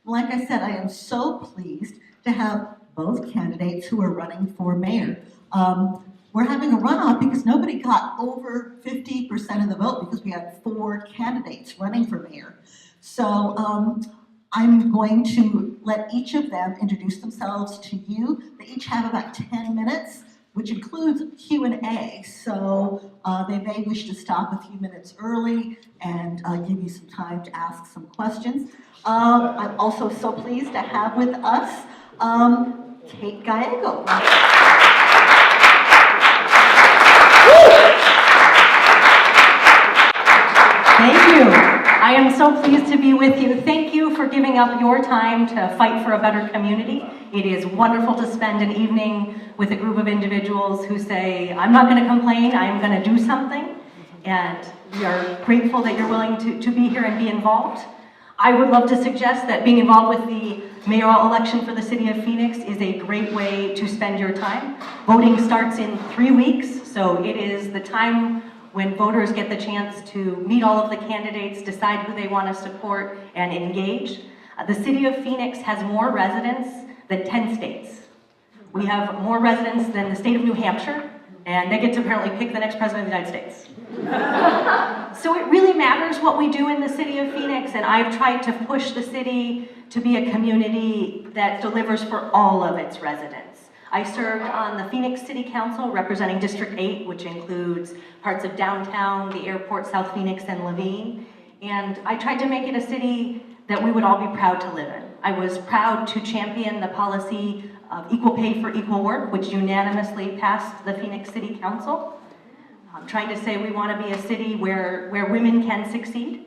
Like I said, I am so pleased to have both candidates who are running for mayor. We're having a runoff because nobody got over 50% of the vote because we had 4 candidates running for mayor. So I'm going to let each of them introduce themselves to you. They each have about 10 minutes, which includes Q&A. So they may wish to stop a few minutes early and give you some time to ask some questions. I'm also so pleased to have with us Kate Gallego. Thank you. I am so pleased to be with you. Thank you for giving up your time to fight for a better community. It is wonderful to spend an evening with a group of individuals who say, I'm not going to complain, I am going to do something. And we are grateful that you're willing to be here and be involved. I would love to suggest that being involved with the mayoral election for the city of Phoenix is a great way to spend your time. Voting starts in 3 weeks, so it is the time when voters get the chance to meet all of the candidates, decide who they want to support, and engage. The city of Phoenix has more residents than 10 states. We have more residents than the state of New Hampshire, and they get to apparently pick the next president of the United States. So it really matters what we do in the city of Phoenix, and I've tried to push the city to be a community that delivers for all of its residents. I served on the Phoenix City Council representing District 8, which includes parts of downtown, the airport, South Phoenix, and Laveen. And I tried to make it a city that we would all be proud to live in. I was proud to champion the policy of equal pay for equal work, which unanimously passed the Phoenix City Council. I'm trying to say we want to be a city where women can succeed.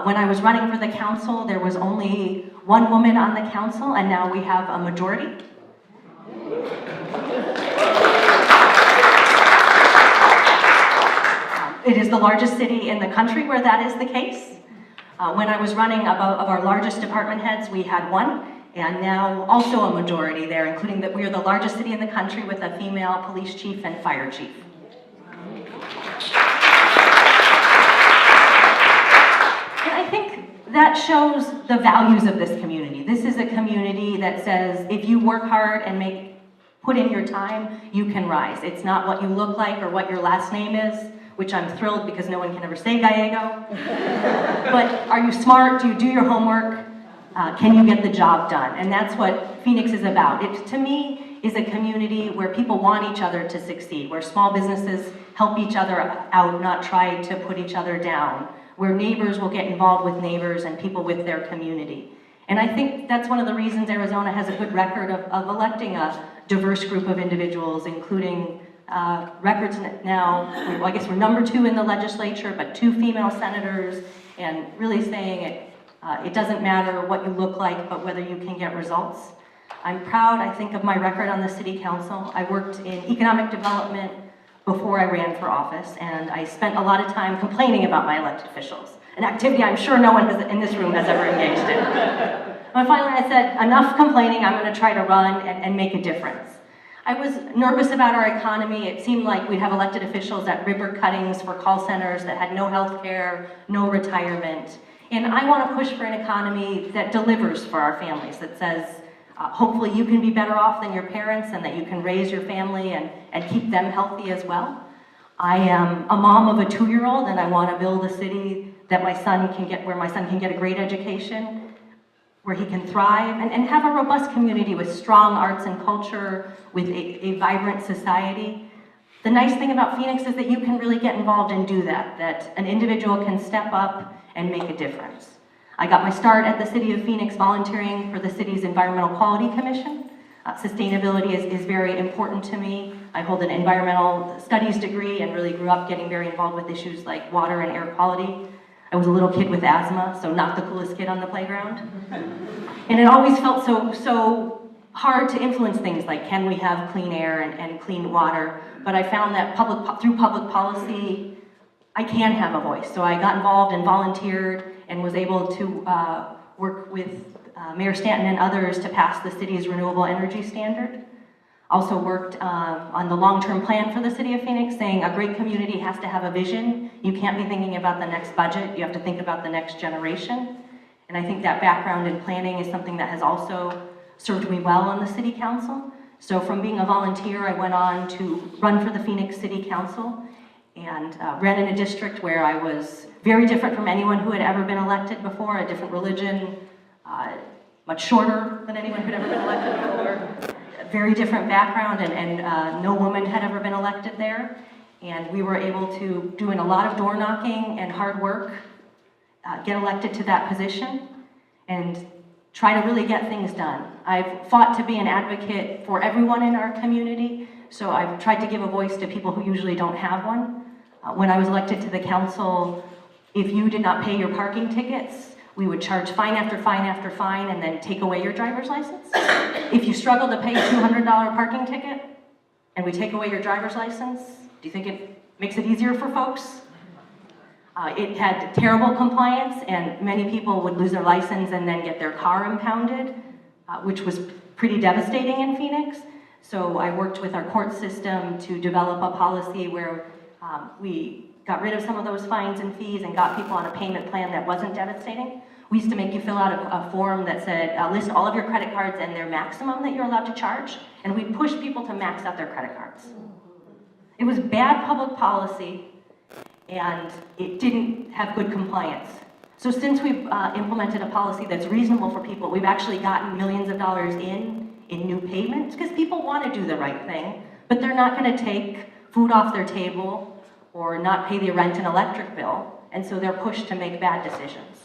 When I was running for the council, there was only 1 woman on the council, and now we have a majority. It is the largest city in the country where that is the case. When I was running of our largest department heads, we had 1, and now also a majority there, including that we are the largest city in the country with a female police chief and fire chief. And I think that shows the values of this community. This is a community that says if you work hard and put in your time, you can rise. It's not what you look like or what your last name is, which I'm thrilled because no one can ever say Gallego. But are you smart? Do you do your homework? Can you get the job done? And that's what Phoenix is about. It, to me, is a community where people want each other to succeed, where small businesses help each other out, not try to put each other down, where neighbors will get involved with neighbors and people with their community. And I think that's one of the reasons Arizona has a good record of electing a diverse group of individuals, including records now, well, I guess we're number 2 in the legislature, but 2 female senators, and really saying it doesn't matter what you look like, but whether you can get results. I'm proud, I think, of my record on the city council. I worked in economic development before I ran for office, and I spent a lot of time complaining about my elected officials, an activity I'm sure no one in this room has ever engaged in. But finally I said, enough complaining, I'm going to try to run and make a difference. I was nervous about our economy. It seemed like we'd have elected officials at ribbon cuttings for call centers that had no health care, no retirement. And I want to push for an economy that delivers for our families, that says, hopefully you can be better off than your parents and that you can raise your family and keep them healthy as well. I am a mom of a 2-year-old, and I want to build a city that my son can get, where my son can get a great education, where he can thrive, and have a robust community with strong arts and culture, with a vibrant society. The nice thing about Phoenix is that you can really get involved and do that an individual can step up and make a difference. I got my start at the City of Phoenix volunteering for the city's Environmental Quality Commission. Sustainability is very important to me. I hold an environmental studies degree and really grew up getting very involved with issues like water and air quality. I was a little kid with asthma, so not the coolest kid on the playground. And it always felt so hard to influence things like, can we have clean air and clean water? But I found that through public policy, I can have a voice. So I got involved and volunteered and was able to work with Mayor Stanton and others to pass the city's renewable energy standard. Also worked on the long-term plan for the city of Phoenix, saying a great community has to have a vision. You can't be thinking about the next budget, you have to think about the next generation. And I think that background in planning is something that has also served me well on the city council. So from being a volunteer, I went on to run for the Phoenix City Council and ran in a district where I was very different from anyone who had ever been elected before, a different religion, much shorter than anyone who'd ever been elected before, a very different background, and no woman had ever been elected there. And we were able to, doing a lot of door knocking and hard work, get elected to that position and try to really get things done. I've fought to be an advocate for everyone in our community, so I've tried to give a voice to people who usually don't have one. When I was elected to the council, if you did not pay your parking tickets, we would charge fine after fine after fine and then take away your driver's license. If you struggle to pay a $200 parking ticket and we take away your driver's license, do you think it makes it easier for folks? It had terrible compliance, and many people would lose their license and then get their car impounded, which was pretty devastating in Phoenix. So I worked with our court system to develop a policy where we got rid of some of those fines and fees and got people on a payment plan that wasn't devastating. We used to make you fill out a form that said, list all of your credit cards and their maximum that you're allowed to charge, and we pushed people to max out their credit cards. It was bad public policy, and it didn't have good compliance. So since we've implemented a policy that's reasonable for people, we've actually gotten millions of dollars in new payments, because people want to do the right thing, but they're not going to take food off their table or not pay the rent and electric bill, and so they're pushed to make bad decisions.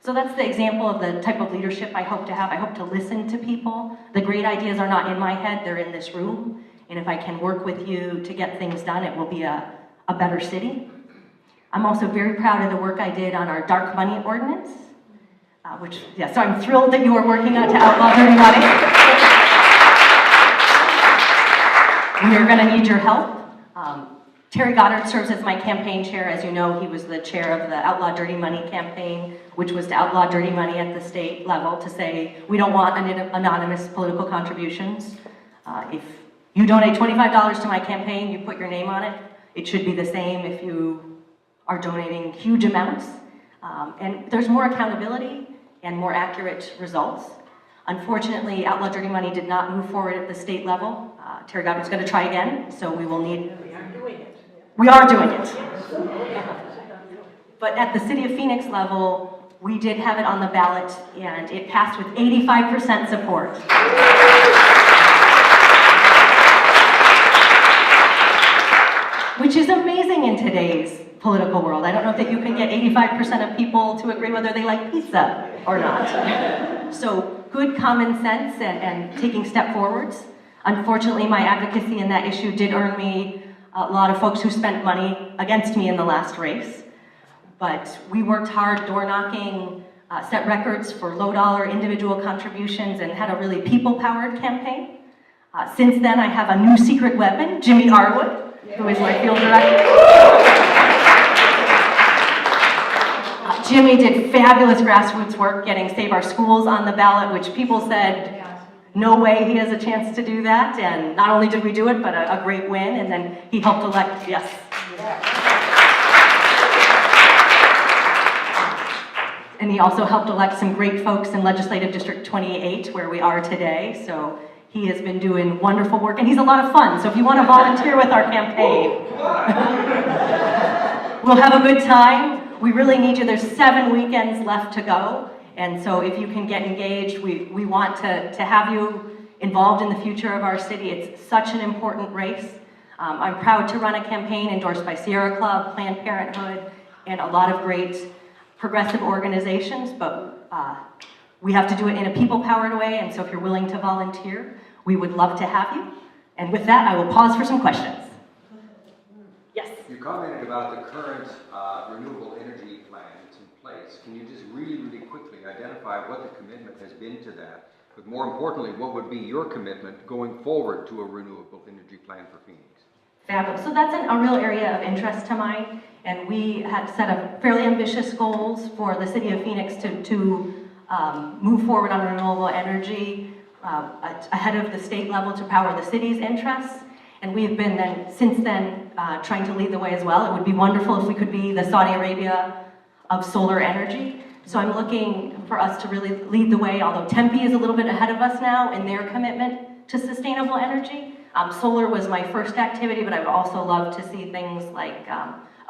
So that's the example of the type of leadership I hope to have. I hope to listen to people. The great ideas are not in my head, they're in this room, and if I can work with you to get things done, it will be a better city. I'm also very proud of the work I did on our dark money ordinance, so I'm thrilled that you are working on to outlaw dirty money. We are gonna need your help. Terry Goddard serves as my campaign chair. As you know, he was the chair of the Outlaw Dirty Money campaign, which was to outlaw dirty money at the state level, to say, we don't want anonymous political contributions. If you donate $25 to my campaign, you put your name on it, it should be the same if you are donating huge amounts. And there's more accountability and more accurate results. Unfortunately, Outlaw Dirty Money did not move forward at the state level. Terry Goddard's going to try again, so we will need... We are doing it. But at the City of Phoenix level, we did have it on the ballot, and it passed with 85% support. Which is amazing in today's political world. I don't know that you can get 85% of people to agree whether they like pizza or not. So good common sense and taking step forwards. Unfortunately, my advocacy in that issue did earn me a lot of folks who spent money against me in the last race. But we worked hard, door knocking, set records for low dollar individual contributions, and had a really people-powered campaign. Since then, I have a new secret weapon, Jimmy Harwood, who is my field director. Jimmy did fabulous grassroots work getting Save Our Schools on the ballot, which people said, no way he has a chance to do that, and not only did we do it, but a great win, and then he helped elect, yes. And he also helped elect some great folks in Legislative District 28, where we are today, so he has been doing wonderful work, and he's a lot of fun, so if you want to volunteer with our campaign, we'll have a good time. We really need you. There's 7 weekends left to go. And so if you can get engaged, we want to have you involved in the future of our city. It's such an important race. I'm proud to run a campaign endorsed by Sierra Club, Planned Parenthood, and a lot of great progressive organizations, but we have to do it in a people-powered way, and so if you're willing to volunteer, we would love to have you. And with that, I will pause for some questions. Yes? You commented about the current renewable energy plan that's in place. Can you just really, really quickly identify what the commitment has been to that? But more importantly, what would be your commitment going forward to a renewable energy plan for Phoenix? Fabulous. So that's a real area of interest to mine, and we had set up fairly ambitious goals for the city of Phoenix to move forward on renewable energy ahead of the state level to power the city's interests. And we've been since then trying to lead the way as well. It would be wonderful if we could be the Saudi Arabia of solar energy. So I'm looking for us to really lead the way, although Tempe is a little bit ahead of us now in their commitment to sustainable energy. Solar was my first activity, but I would also love to see things like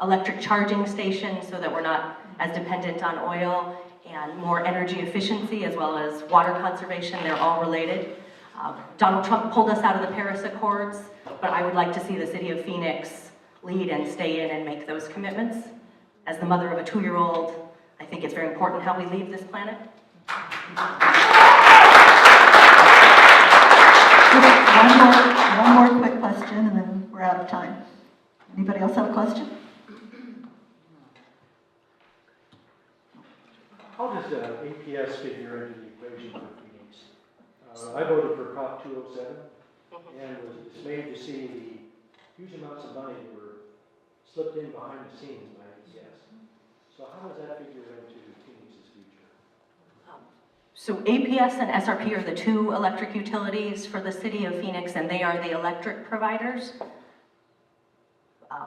electric charging stations so that we're not as dependent on oil, and more energy efficiency as well as water conservation. They're all related. Donald Trump pulled us out of the Paris Accords, but I would like to see the city of Phoenix lead and stay in and make those commitments. As the mother of a 2-year-old, I think it's very important how we leave this planet. One more quick question, and then we're out of time. Anybody else have a question? How does APS figure into the equation for Phoenix? I voted for Prop 207 and was dismayed to see the huge amounts of money that were slipped in behind the scenes by APS. So how does that figure into Phoenix's future? So APS and SRP are the 2 electric utilities for the city of Phoenix, and they are the electric providers.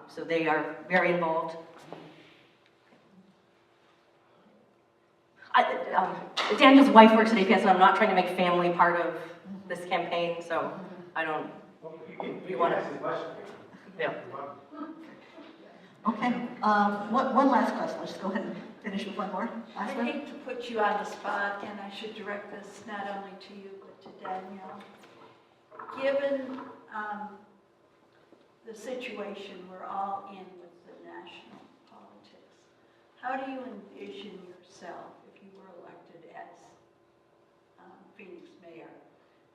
So they are very involved. Daniel's wife works at APS, and I'm not trying to make family part of this campaign, so I don't. You want to? Yeah. Okay. One last question. Let's go ahead and finish with one more. I hate to put you on the spot, and I should direct this not only to you but to Danielle. Given the situation we're all in with the national politics, how do you envision yourself, if you were elected as Phoenix mayor,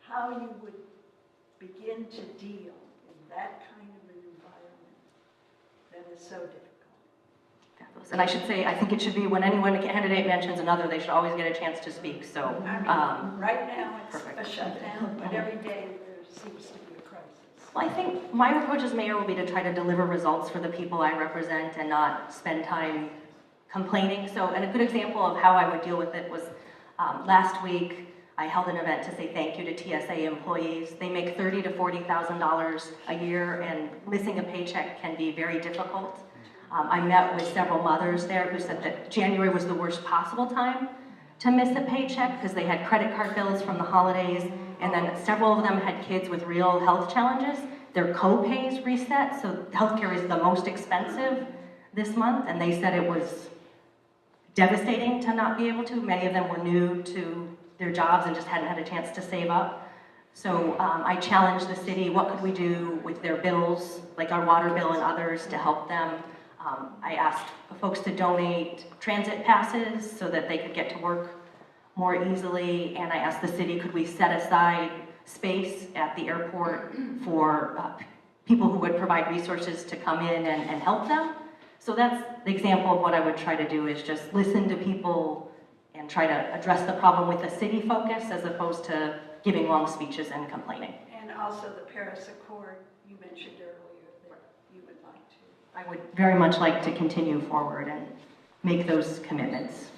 how you would begin to deal in that kind of an environment that is so difficult? And I should say, I think it should be when anyone, a candidate mentions another, they should always get a chance to speak. So, right now it's perfect. a shutdown, but every day there seems to be a crisis. Well, I think my approach as mayor will be to try to deliver results for the people I represent and not spend time complaining. So, and a good example of how I would deal with it was last week I held an event to say thank you to TSA employees. They make $30,000 to $40,000 a year, and missing a paycheck can be very difficult. I met with several mothers there who said that January was the worst possible time to miss a paycheck because they had credit card bills from the holidays, and then several of them had kids with real health challenges. Their co-pays reset, so healthcare is the most expensive this month, and they said it was devastating to not be able to. Many of them were new to their jobs and just hadn't had a chance to save up. So I challenged the city, what could we do with their bills, like our water bill and others, to help them. I asked folks to donate transit passes so that they could get to work more easily, and I asked the city, could we set aside space at the airport for people who would provide resources to come in and help them. So that's the example of what I would try to do, is just listen to people and try to address the problem with a city focus as opposed to giving long speeches and complaining. And also the Paris Accord you mentioned earlier that you would like to. I would very much like to continue forward and make those commitments.